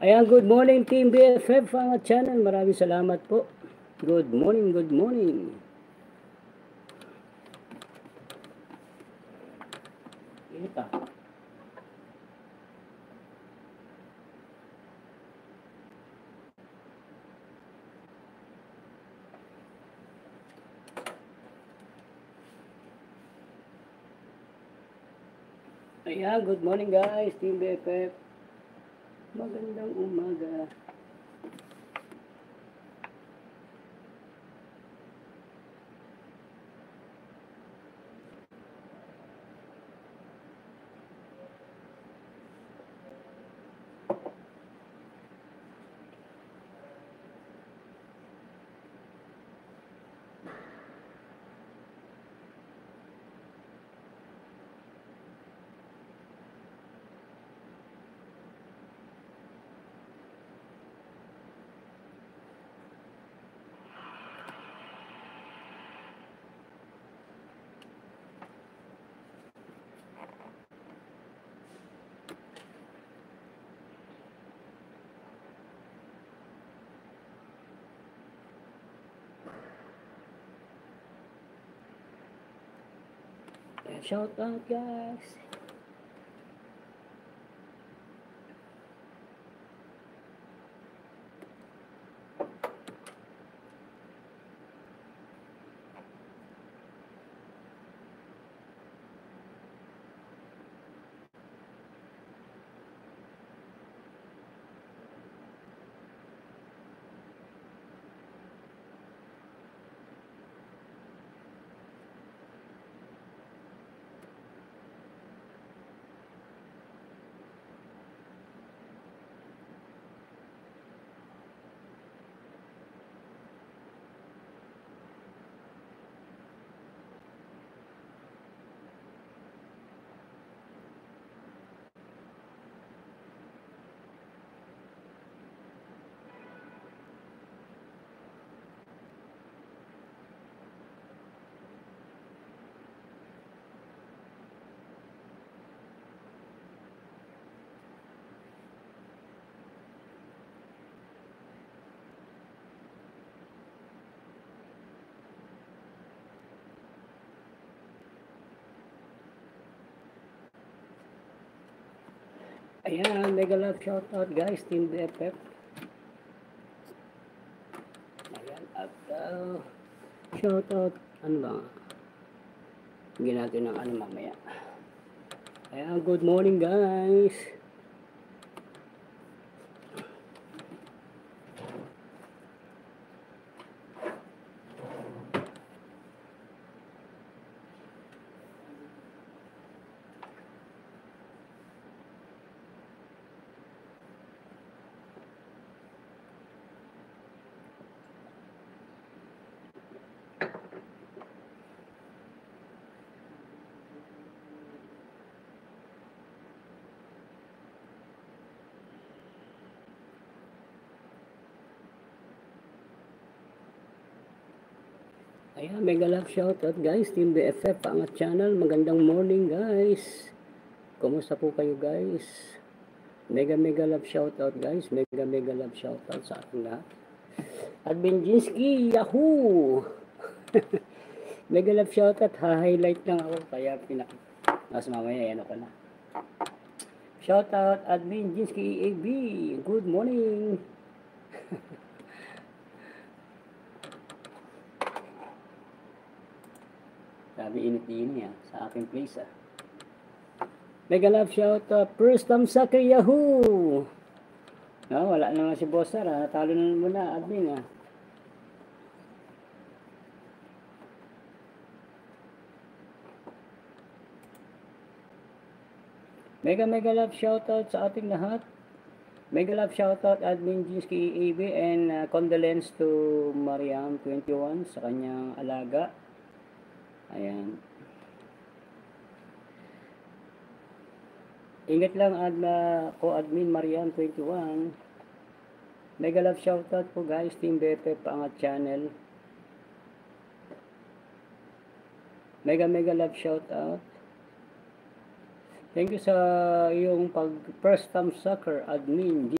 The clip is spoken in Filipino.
Ayan, good morning Team BFF ang channel. Maraming salamat po. Good morning, good morning. Ito. Ayan, good morning guys, Team BFF. Magandang umaga. Shout out guys. Ayan, mega love shout out guys, Team BFF. Ayan, at shout out, ano ba? Bigyan natin ng ano mamaya. Ayan, good morning guys. Ayan, mega love shoutout guys, Team BFF ang channel. Magandang morning guys. Kumusta po kayo guys? Mega love shoutout guys. Mega love shoutout sa ating lahat. At Benjinski, Yahoo! Mega love shoutout. Ha-highlight lang ako kaya mas mamaya ano ko na. Shoutout Admin Jinsky AB. Good morning. Sabi init-init niya sa aking place Mega love shoutout first time sa kay Yahoo. No, wala naman si Boss Sir talo na muna admin Mega love shoutout sa ating lahat. Mega love shoutout Admin Jinsky AB and condolence to Mariam 21 sa kanyang alaga. Ayan. Ingat lang ko Admin Mariam 21. Mega love shoutout po guys, Team BFF Angat Channel. Mega love shoutout. Thank you sa iyong first time sucker Admin